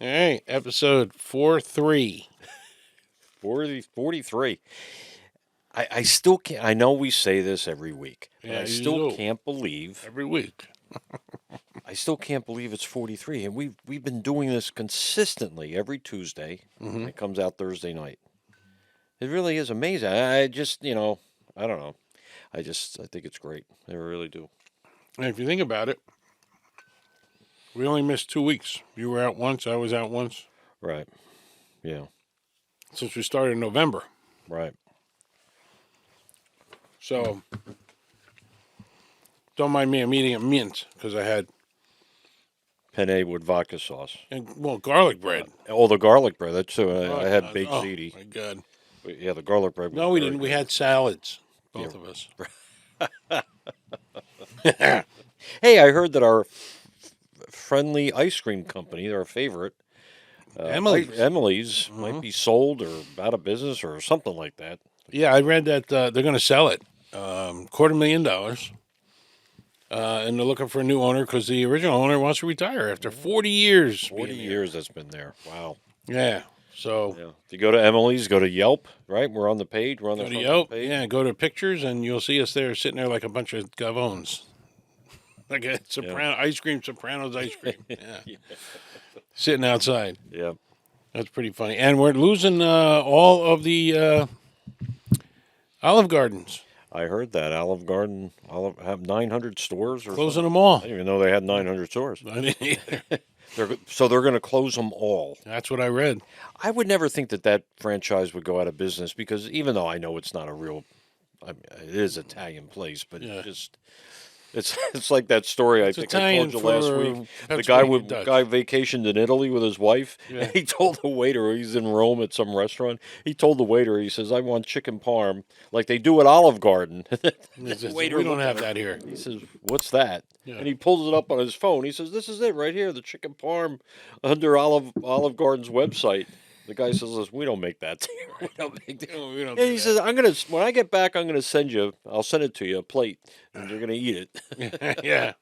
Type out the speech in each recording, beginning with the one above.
All right, episode 43. 43. I still can't. I know we say this every week, but Yeah, I you still do. can't believe. Every week. I still can't believe it's 43, and we've been doing this consistently every Tuesday. Mm-hmm. It comes out Thursday night. It really is amazing. I just, I don't know. I think it's great. I really do. And if you think about it, we only missed 2 weeks. You were out once, I was out once. Right. Yeah. Since we started in November. Right. So, don't mind me, I'm eating a mint because I had, Penne with vodka sauce. garlic bread. The garlic bread. That's Oh, I had God. baked Oh, ziti. my God. Yeah, the garlic bread. No, we didn't. We had salads, both of us. Hey, I heard that our friendly ice cream company, our favorite, Emily's might be sold or out of business or something like that. Yeah, I read that they're going to sell it, $250,000. And they're looking for a new owner because the original owner wants to retire after 40 years. 40 years that's been there. Wow. Yeah. So Yeah. If you go to Emily's, go to Yelp, right? We're on the page. We're on the go to front Yelp. page. Yeah, go to pictures, and you'll see us there sitting there like a bunch of gavones. Like a ice cream, Sopranos ice cream. Yeah. Sitting outside. Yeah. That's pretty funny. And we're losing all of the Olive Gardens. I heard that Olive have 900 stores or Closing something. them all. I didn't even know they had 900 stores. I didn't either. So they're going to close them all. That's what I read. I would never think that franchise would go out of business because even though I know it's not a real, it is Italian place, but it's like that story I think Italian I told you last for week. The Pennsylvania Dutch. guy vacationed in Italy with his wife. Yeah. He told the waiter, he's in Rome at some restaurant. He told the waiter, he says, "I want chicken parm like they do at Olive Garden." The waiter We don't looked have at him. that here. He says, "What's that?" Yeah. And he pulls it up on his phone. He says, "This is it right here, the chicken parm under Olive Garden's website." The guy says, "Listen, we don't make that. We don't make that." We don't And do he says, when I get back, I'll send it to you, a plate, and you're gonna eat it." that. Yeah.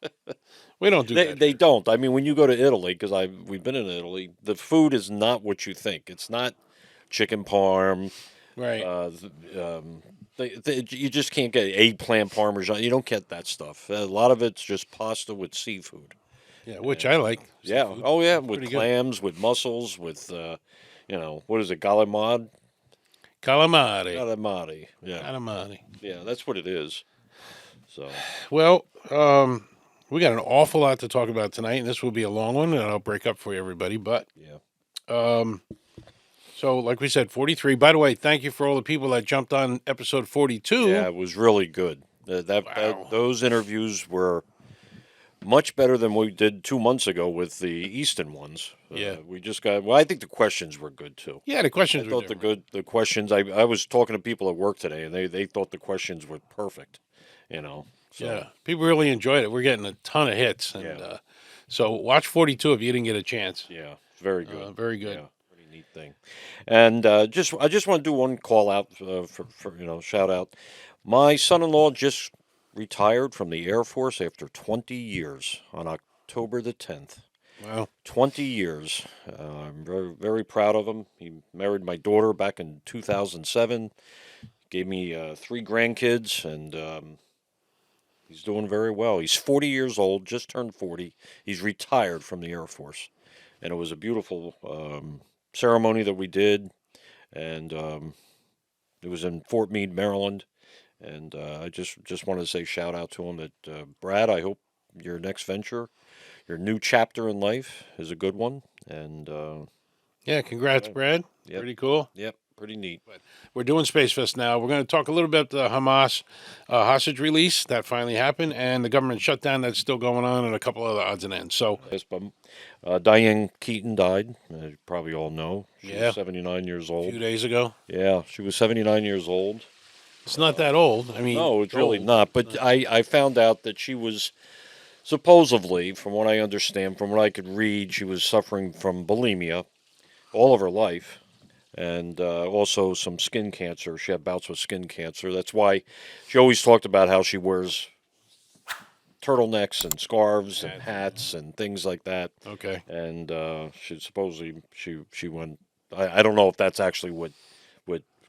We don't do that. They don't. I mean, when you go to Italy, because we've been in Italy, the food is not what you think. It's not chicken parm. Right. You just can't get eggplant parmesan. You don't get that stuff. A lot of it's just pasta with seafood. Yeah, which I like. Yeah. Seafood. Oh yeah, with Pretty good. clams, with mussels, with what is it, galimad? Calamari. Calamari. Yeah. Calamari. Yeah, that's what it is. So. Well, we got an awful lot to talk about tonight, and this will be a long one, and I'll break up for everybody. But Yeah. so like we said, 43. By the way, thank you for all the people that jumped on episode 42. Yeah, it was really good. Those interviews were much better than we did 2 months ago with the Easton ones. Yeah. We just got. Well, I think the questions were good too. Yeah, the questions I were thought different. the questions. I was talking to people at work today, and they thought the questions were perfect. So, Yeah, people really enjoyed it. We're getting a ton of hits, and so watch 42 if you didn't get a chance. Yeah, it's very good. Very good. Yeah, pretty neat thing. And I just want to do one call out for shout out. My son-in-law just retired from the Air Force after 20 years on October the 10th. Wow. 20 years. I'm very, very proud of him. He married my daughter back in 2007, gave me 3 grandkids, and he's doing very well. He's 40 years old, just turned 40. He's retired from the Air Force. And it was a beautiful ceremony that we did, and it was in Fort Meade, Maryland. And I just wanted to say shout out to him that, Brad, I hope your next venture, your new chapter in life is a good one. And Yeah, congrats, Brad. Yep. Pretty cool. Yep, pretty neat. We're doing Space Fest now. We're going to talk a little bit about the Hamas hostage release that finally happened and the government shutdown that's still going on and a couple other odds and ends. So, Yes, but Diane Keaton died. You probably all know. She Yeah. was 79 years a old. few days ago. Yeah, she was 79 years old. It's not that old. I mean, No, it's really old. not. But I found out that she was supposedly, from what I understand, from what I could read, she was suffering from bulimia all of her life. And also some skin cancer. She had bouts with skin cancer. That's why she always talked about how she wears turtlenecks and scarves and hats and things like that. Okay. And she supposedly she went. I don't know if that's actually what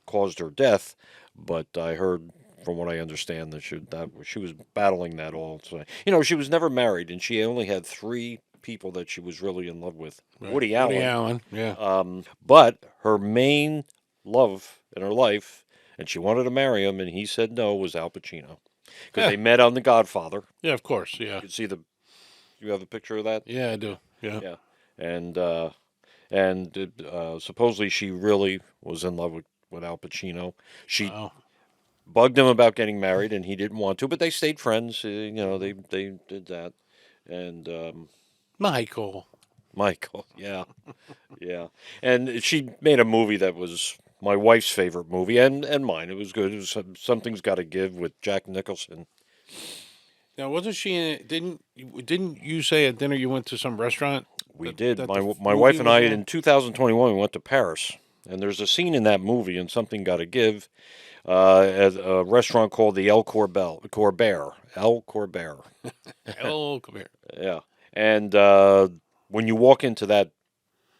caused her death, but I heard from what I understand that she was battling that all. So, she was never married, and she only had 3 people that she was really in love with. Right. Woody Woody Allen. Allen. Yeah. But her main love in her life, and she wanted to marry him, and he said no, was Al Pacino. Because they met on The Godfather. Yeah, of course. Yeah. You can see you have a picture of that? Yeah, I do. Yeah. Yeah. And supposedly she really was in love with Al Pacino. She Wow. bugged him about getting married, and he didn't want to, but they stayed friends. They did that. And Michael. Michael, yeah, yeah. And she made a movie that was my wife's favorite movie, and mine. It was good. It was Something's Got to Give with Jack Nicholson. Now, wasn't she in it? Didn't you say at dinner you went to some restaurant? We did. that My the my movie wife and was I in? in 2021 we went to Paris, and there's a scene in that movie in Something Got to Give, at a restaurant called the El Corbert. El Corbert. Oh, come here. Yeah. And when you walk into that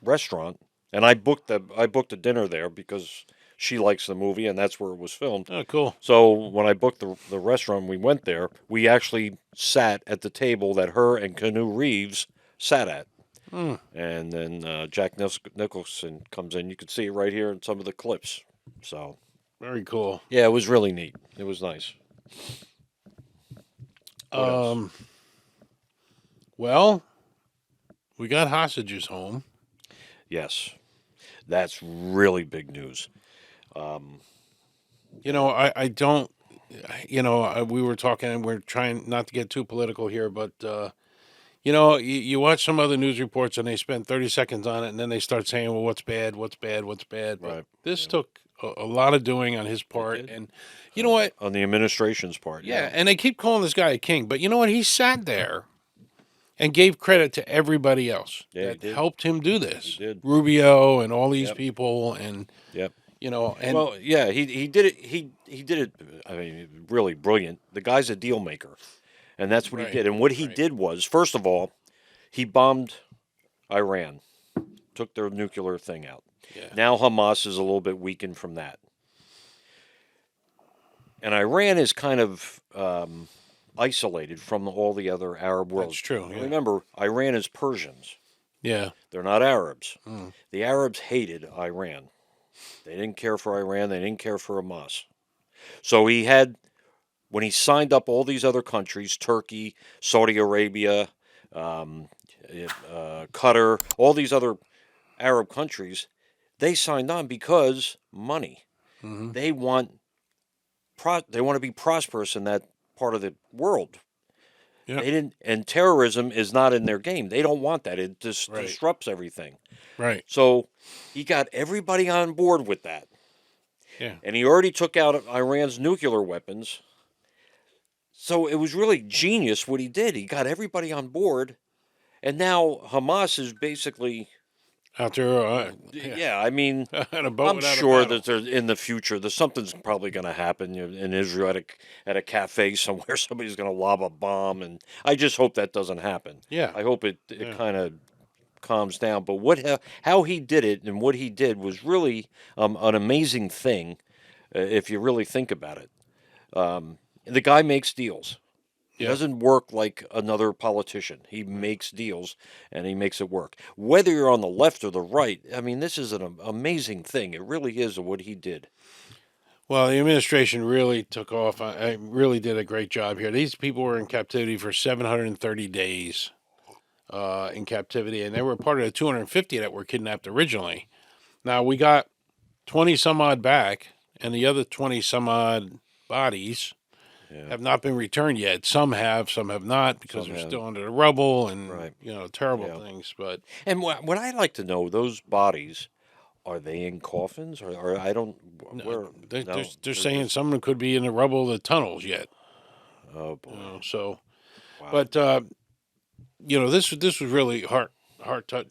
restaurant, and I booked a dinner there because she likes the movie, and that's where it was filmed. Oh, cool. So when I booked the restaurant, we went there. We actually sat at the table that her and Keanu Reeves sat at. Hmm. And then Jack Nicholson comes in. You can see it right here in some of the clips. So Very cool. yeah, it was really neat. It was nice. What else? Well, we got hostages home. Yes, that's really big news. I don't. We were talking, and we're trying not to get too political here, but you watch some other news reports, and they spend 30 seconds on it, and then they start saying, "Well, what's bad? What's bad? What's bad?" But Right. this took a lot of doing on his part, did. and you know what? On the administration's part. Yeah, and they keep calling this guy a king, but you know what? He sat there and gave credit to everybody else Yeah, he that did. helped him do this. He did. Rubio and all these Yep. people, and Yep. and Well, yeah, he did it. He did it. I mean, really brilliant. The guy's a deal maker, and that's what Right, he did. And what he right. did was, first of all, he bombed Iran, took their nuclear thing out. Yeah. Now Hamas is a little bit weakened from that, and Iran is kind of isolated from all the other Arab world. That's true. Yeah. Remember, Iran is Persians. Yeah. They're not Arabs. Mm. The Arabs hated Iran. They didn't care for Iran. They didn't care for Hamas. So when he signed up all these other countries, Turkey, Saudi Arabia, Qatar, all these other Arab countries, they signed on because money. Hmm. They want to be prosperous in that part of the world. Yeah. They didn't, and terrorism is not in their game. They don't want that. It just Right. disrupts everything. Right. So he got everybody on board with that. Yeah. And he already took out Iran's nuclear weapons. So it was really genius what he did. He got everybody on board. And now Hamas is basically, Out there. yeah, I mean, On a boat I'm without a sure paddle. that in the future, something's probably going to happen in Israel at a cafe somewhere. Somebody's going to lob a bomb. And I just hope that doesn't happen. Yeah. I hope it Yeah. kind of calms down. But how he did it and what he did was really an amazing thing, if you really think about it. The guy makes deals. He Yeah. doesn't work like another politician. He makes deals and he makes it work. Whether you're on the left or the right, I mean, this is an amazing thing. It really is what he did. Well, the administration really took off. I really did a great job here. These people were in captivity for 730 days in captivity, and they were part of the 250 that were kidnapped originally. Now, we got 20 some odd back, and the other 20 some odd bodies Yeah. have not been returned yet. Some have not, because Some they're have. still under the rubble and, Right. terrible Yeah. things. But And what I'd like to know, those bodies, are they in coffins or I don't? Where? they're saying some of them could be in the rubble of the tunnels yet. Oh boy! So, Wow. but this was really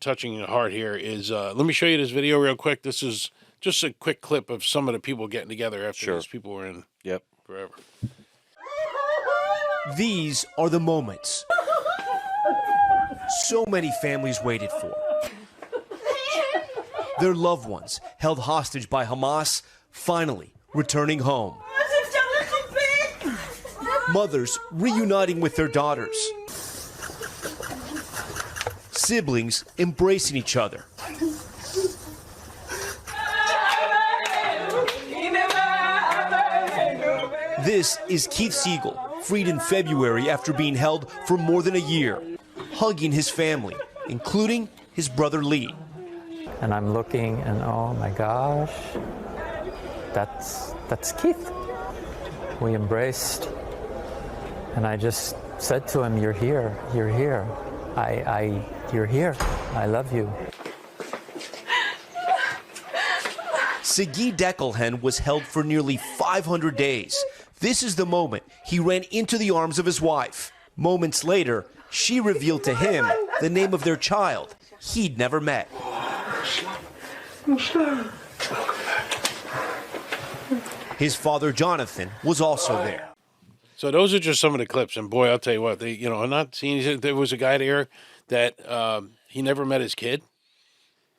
touching the heart here. Is let me show you this video real quick. This is just a quick clip of some of the people getting together after Sure. these people were in Yep. forever. These are the moments so many families waited for. Their loved ones, held hostage by Hamas, finally returning home. Mothers reuniting with their daughters. Siblings embracing each other. This is Keith Siegel, freed in February after being held for more than a year, hugging his family, including his brother Lee. And I'm looking and oh my gosh, that's Keith. We embraced and I just said to him, you're here, you're here. You're here, I love you. Sagi Deckelhen was held for nearly 500 days. This is the moment he ran into the arms of his wife. Moments later, she revealed to him the name of their child he'd never met. His father, Jonathan, was also there. So those are just some of the clips, and boy, I'll tell you what, I'm not seeing. There was a guy there that he never met his kid.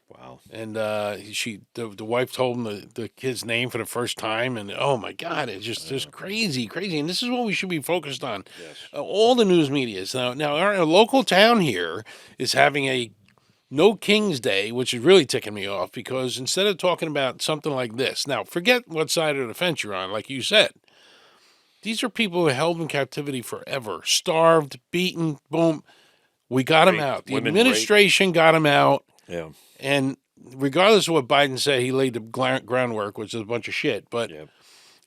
Wow. And the wife told him the kid's name for the first time, and oh my God, it's just crazy. And this is what we should be focused on. Yes. All the news media is now our local town here is having a No King's Day, which is really ticking me off because instead of talking about something like this, now forget what side of the fence you're on, like you said. These are people who are held in captivity forever, starved, beaten, boom. We got them out. The administration got them out. Yeah. And regardless of what Biden said, he laid the groundwork, which is a bunch of shit. But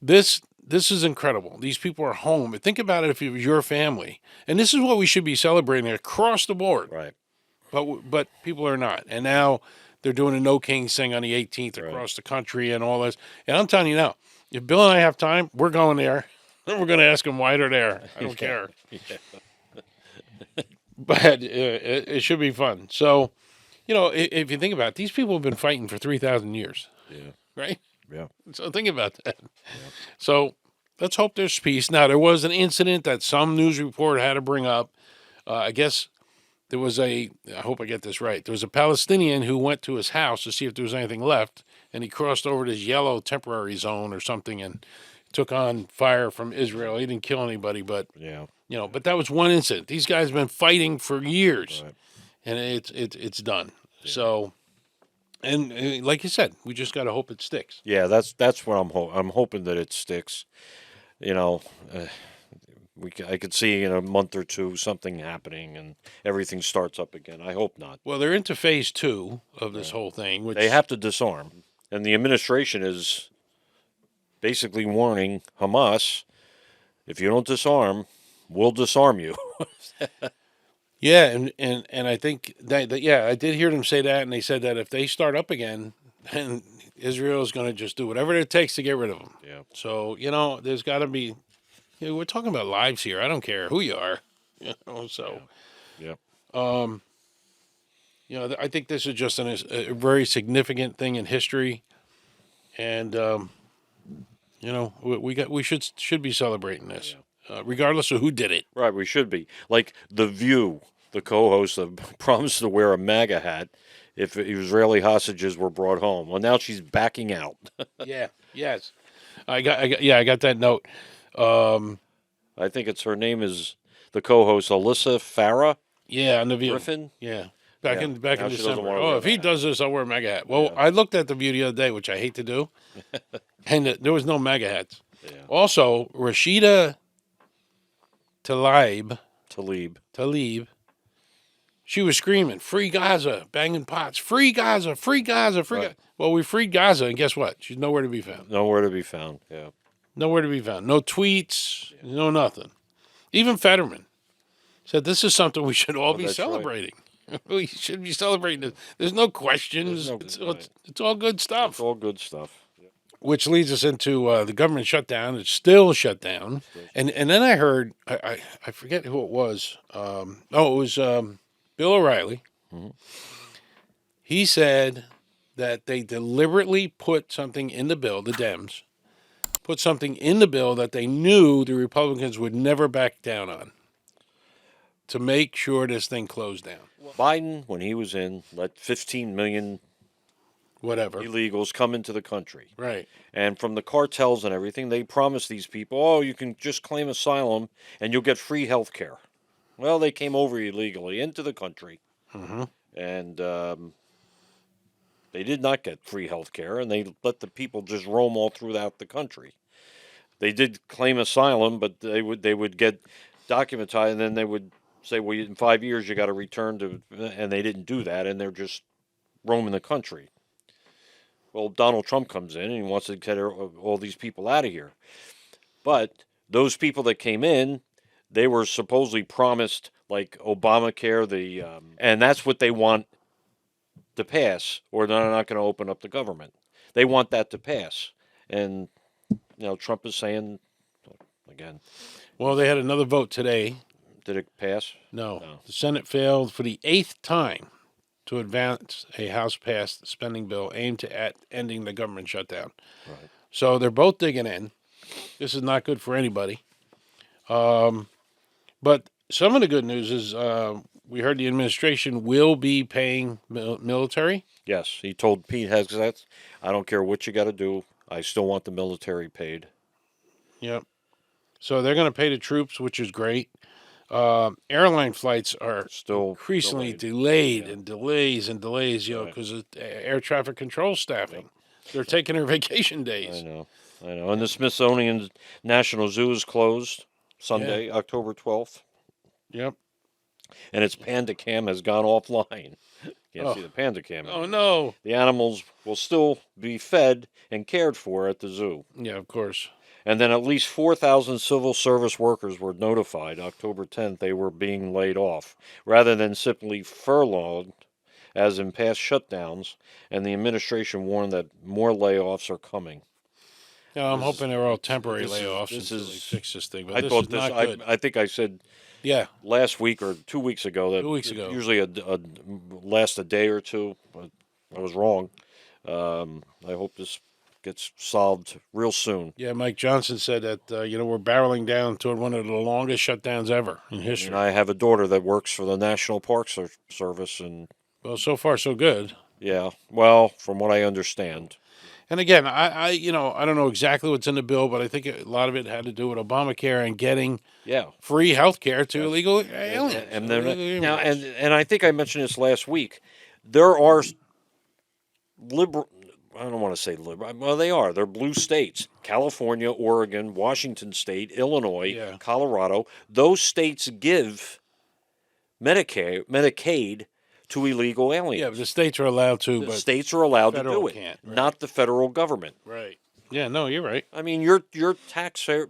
this is incredible. These people are home. Think about it if it was your family. And this is what we should be celebrating across the board. Right. But people are not. And now they're doing a No Kings thing on the 18th across the country and all this. And I'm telling you now, if Bill and I have time, we're going there. We're going to ask them why they're there. I don't care. But it should be fun. So, if you think about it, these people have been fighting for 3,000 years. Yeah. Right? Yeah. So think about that. Yeah. So let's hope there's peace. Now, there was an incident that some news report had to bring up. I guess there was I hope I get this right. There was a Palestinian who went to his house to see if there was anything left, and he crossed over this yellow temporary zone or something and took on fire from Israel. He didn't kill anybody, but but that was one incident. These guys have been fighting for years, and it's done. Yeah. So, and like you said, we just got to hope it sticks. Yeah, that's what I'm hoping that it sticks. I could see in a month or two something happening and everything starts up again. I hope not. Well, they're into phase 2 of this whole thing. Which they have to disarm, and the administration is basically warning Hamas, if you don't disarm, we'll disarm you. Yeah, and I think that I did hear them say that, and they said that if they start up again, then Israel is going to just do whatever it takes to get rid of them. Yeah. So there's got to be. We're talking about lives here. I don't care who you are. So. Yeah. I think this is just a very significant thing in history, and we should be celebrating this, regardless of who did it. Right, we should be. Like The View, the co-host promised to wear a MAGA hat if Israeli hostages were brought home. Well, now she's backing out. Yeah. Yes. I got that note. I think her name is the co-host Alyssa Farah. Yeah, on The View. Griffin. Yeah. Back in December. Oh, if he does this, I'll wear a MAGA hat. Well, I looked at The View the other day, which I hate to do, and there was no MAGA hats. Yeah. Also, Rashida Tlaib, she was screaming, "Free Gaza," banging pots, "Free Gaza, free Gaza, free Gaza." Well, we freed Gaza, and guess what? She's nowhere to be found. Nowhere to be found, yeah. Nowhere to be found. No tweets, no nothing. Even Fetterman said this is something we should all be celebrating. Right. We should be celebrating this. There's no questions. It's all good stuff. It's all good stuff. Yep. Which leads us into the government shutdown. It's still shut down. And then I heard, I forget who it was. It was Bill O'Reilly. Mm-hmm. He said that they deliberately put something in the bill, the Dems, put something in the bill that they knew the Republicans would never back down on to make sure this thing closed down. Biden, when he was in, let 15 million Whatever. illegals come into the country. Right. And from the cartels and everything, they promised these people, oh, you can just claim asylum and you'll get free health care. Well, they came over illegally into the country. Mm-hmm. And they did not get free health care, and they let the people just roam all throughout the country. They did claim asylum, but they would get documented, and then they would say, well, in 5 years you got to return to, and they didn't do that, and they're just roaming the country. Well, Donald Trump comes in and he wants to get all these people out of here. But those people that came in, they were supposedly promised like Obamacare, and that's what they want to pass, or they're not going to open up the government. They want that to pass. And, Trump is saying, again. Well, they had another vote today. Did it pass? No. No. The Senate failed for the 8th time to advance a House-passed spending bill aimed at ending the government shutdown. Right. So they're both digging in. This is not good for anybody. But some of the good news is we heard the administration will be paying military. Yes, he told Pete Hegseth, I don't care what you got to do. I still want the military paid. Yep. So they're going to pay the troops, which is great. Airline flights are Still increasingly delayed. delayed and delays, Right. because of air traffic control staffing. They're taking their vacation days. I know. And the Smithsonian National Zoo is closed Sunday, October 12th. Yep. And its panda cam has gone offline. Can't see the panda cam Oh, anymore. no. The animals will still be fed and cared for at the zoo. Yeah, of course. And then at least 4,000 civil service workers were notified October 10th they were being laid off, rather than simply furloughed, as in past shutdowns, and the administration warned that more layoffs are coming. No, I'm hoping they're all temporary this is- layoffs this until they is- fix this thing. But I this thought is not good. I think I said Yeah. last week or 2 weeks ago that 2 weeks ago. usually last a day or two, but I was wrong. I hope this gets solved real soon. Yeah, Mike Johnson said that, we're barreling down toward one of the longest shutdowns ever in history. And I have a daughter that works for the National Park Service, and Well, so far, so good. yeah, well, from what I understand, And again, I don't know exactly what's in the bill, but I think a lot of it had to do with Obamacare and getting yeah. free health care to illegal aliens. And then illegal now, immigrants. and I think I mentioned this last week. There are liberal. I don't want to say liberal. Well, they are. They're blue states: California, Oregon, Washington State, Illinois, Yeah. Colorado. Those states give Medicaid to illegal aliens. Yeah, but the states are allowed to, The but states are allowed to federal do it, can't, right. not the federal government. right. Yeah, no, you're right. I mean, your taxes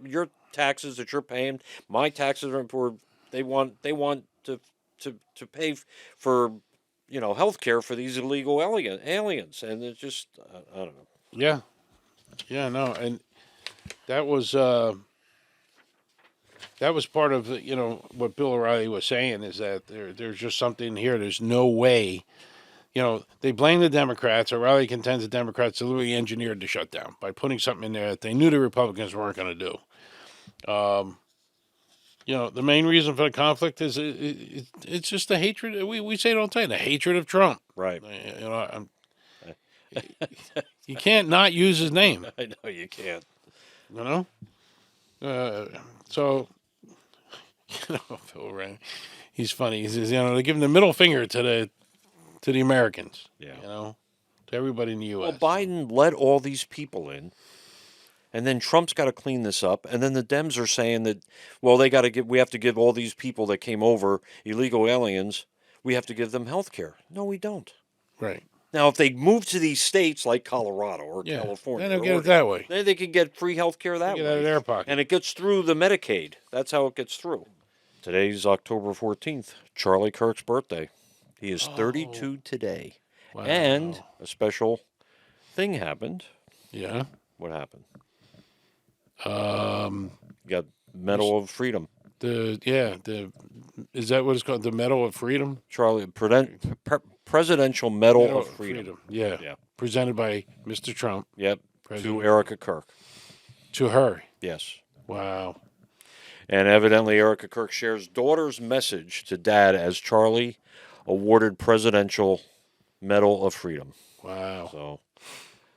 that you're paying, my taxes are for. They want to pay for health care for these illegal aliens, and it's just I don't know. Yeah, yeah, no, and that was part of what Bill O'Reilly was saying is that there's just something here. There's no way. They blame the Democrats. O'Reilly contends the Democrats deliberately engineered the shutdown by putting something in there that they knew the Republicans weren't going to do. The main reason for the conflict is it's just the hatred. We say it all the time, the hatred of Trump. Right. You can't not use his name. I know you can't. So, Phil O'Reilly, he's funny. He says, they give him the middle finger to the Americans. Yeah. To everybody in the U.S. Well, Biden let all these people in, and then Trump's got to clean this up, and then the Dems are saying that, well, we have to give all these people that came over, illegal aliens, we have to give them health care. No, we don't. Right. Now, if they move to these states like Colorado or Yeah. California, Then they'll or get it Oregon, that way. then they can get free health care that Get way. out of their pocket. And it gets through the Medicaid. That's how it gets through. Today's October 14th, Charlie Kirk's birthday. He is 32 today. Wow. And a special thing happened. Yeah. What happened? Um. You got Medal of Freedom. Is that what it's called? The Medal of Freedom? Charlie, Presidential Medal of Freedom. Yeah. Yeah. Presented by Mr. Trump. Yep. President. To Erica Kirk. To her. Yes. Wow. And evidently, Erica Kirk shares daughter's message to dad as Charlie awarded Presidential Medal of Freedom. Wow. So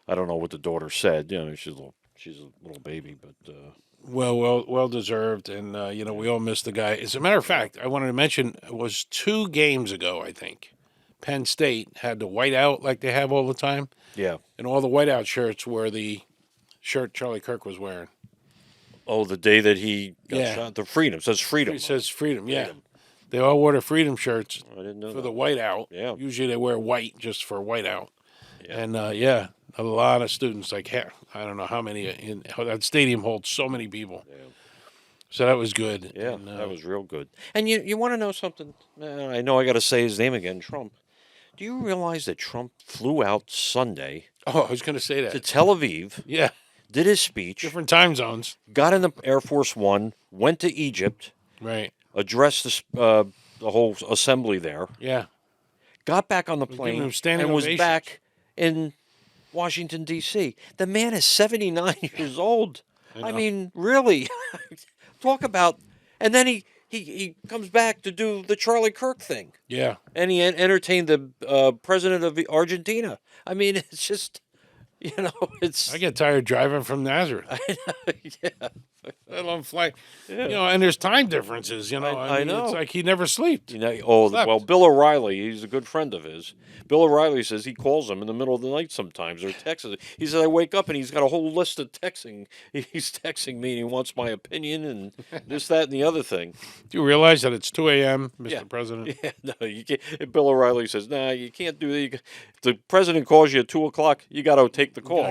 I don't know what the daughter said. You know, she's a little baby, but Well deserved. And, we all miss the guy. As a matter of fact, I wanted to mention, it was 2 games ago, I think. Penn State had the whiteout like they have all the time. yeah. And all the whiteout shirts were the shirt Charlie Kirk was wearing. Oh, the day that he got Yeah. shot. The freedom says freedom. It says freedom, yeah. Freedom. They all wore the freedom shirts I didn't know for that. the whiteout. Yeah. Usually they wear white just for whiteout. Yeah. And, a lot of students, like, I don't know how many, that stadium holds so many people. Yeah. So that was good. Yeah, And, that was real good. And you want to know something? I know I got to say his name again, Trump. Do you realize that Trump flew out Sunday Oh, I was going to say to that. Tel Aviv, Yeah. did his speech, Different time zones. got in the Air Force One, went to Egypt, Right. addressed the whole assembly there, Yeah. got back on the giving plane, him standing and was ovations. back in Washington, D.C. The man is 79 years old. I mean, really. Talk about... And then he comes back to do the Charlie Kirk thing. Yeah. And he entertained the president of Argentina. I mean, it's just, it's... I get tired driving from Nazareth. yeah. Let alone fly. And there's time differences, I know. It's like he never slept. Slept. Slept. Bill O'Reilly, he's a good friend of his. Bill O'Reilly says he calls him in the middle of the night sometimes or texts. He says, I wake up and he's got a whole list of texting. He's texting me and he wants my opinion and this, that, and the other thing. Do you realize that it's 2 a.m., Mr. Yeah. President? Yeah, no, you can't. Bill O'Reilly says, nah, you can't do that. If the president calls you at 2 o'clock, you got to take the call.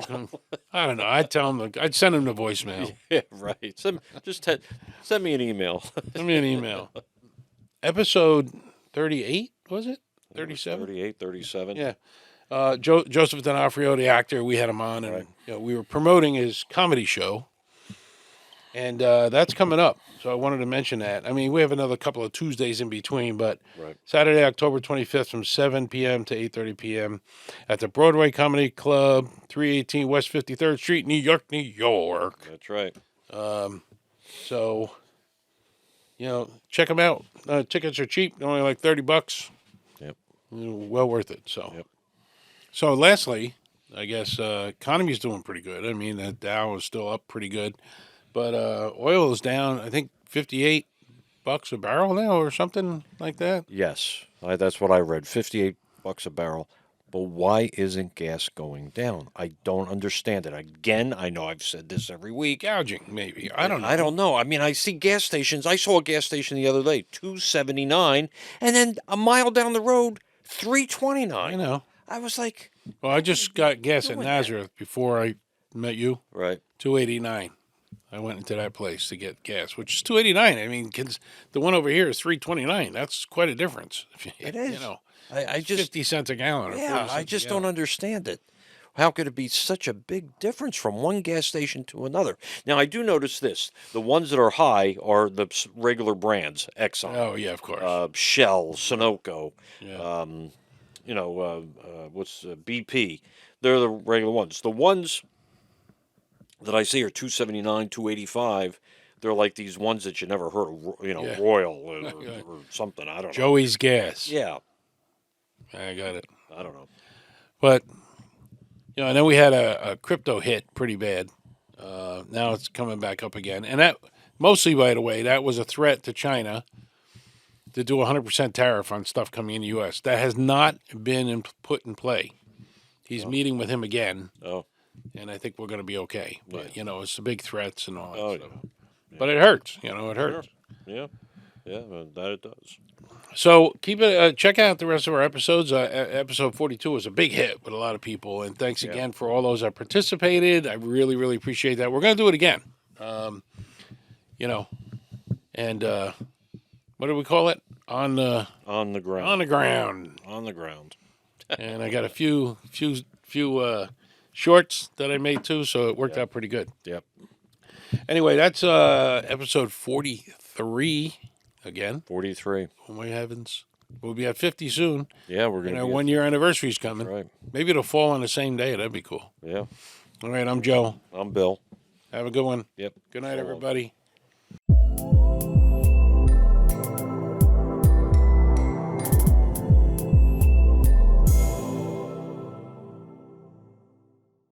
I don't know. I'd tell him, I'd send him the voicemail. Yeah, right. Send me an email. Send me an email. Episode 38, was it? 37? 38, 37. Yeah. Joseph D'Onofrio, the actor, we had him on, and we were promoting his comedy show, and that's coming up. So I wanted to mention that. I mean, we have another couple of Tuesdays in between, but Right. Saturday, October 25th from 7 p.m. to 8:30 p.m. at the Broadway Comedy Club, 318 West 53rd Street, New York, New York. That's right. So, check them out. Tickets are cheap, only like $30. Yep. Well worth it. So, Yep. So lastly, I guess economy's doing pretty good. I mean, the Dow is still up pretty good, but oil is down. I think $58 a barrel now, or something like that. Yes, that's what I read. $58 a barrel. But why isn't gas going down? I don't understand it. Again, I know I've said this every week. Gouging, maybe. I don't know. I don't know. I mean, I see gas stations. I saw a gas station the other day, $2.79, and then a mile down the road, $3.29. I know. I was like, Well, I just got gas at doing Nazareth before I met you. right. $2.89. I went into that place to get gas, which is $2.89. I mean, the one over here is $3.29. That's quite a difference. It is. You know, I just 50 cents a gallon. Or 40 Yeah, cents I a just gallon. don't understand it. How could it be such a big difference from one gas station to another? Now, I do notice this. The ones that are high are the regular brands, Exxon, Oh, yeah, of course. Shell, Sunoco, Yeah. what's BP. They're the regular ones. The ones that I see are $2.79, $2.85. They're like these ones that you never heard of, Yeah. Royal or something. I don't know. Joey's Gas. Yeah, I got it. I don't know. But, and then we had a crypto hit pretty bad. Now it's coming back up again. And that, mostly, by the way, that was a threat to China to do a 100% tariff on stuff coming in the U.S. That has not been put in play. He's meeting with him again, Oh, and I think we're going to be okay. But, it's the big threats and all that Oh, stuff. But it hurts. It hurts. yeah, that it does. So keep it. Check out the rest of our episodes. Episode 42 was a big hit with a lot of people, and thanks again for all those that participated. I really, really appreciate that. We're going to do it again. And what do we call it? On the ground. on the ground. On the ground. And I got a few shorts that I made too, so it worked out pretty good. Yep. Anyway, that's episode 43 again. 43. Oh my heavens. We'll be at 50 soon. Yeah, we're And gonna our be 1-year anniversary's coming. right. Maybe it'll fall on the same day. That'd be cool. Yeah. All right, I'm Joe. I'm Bill. Have a good one. Yep. Good night, So long. everybody.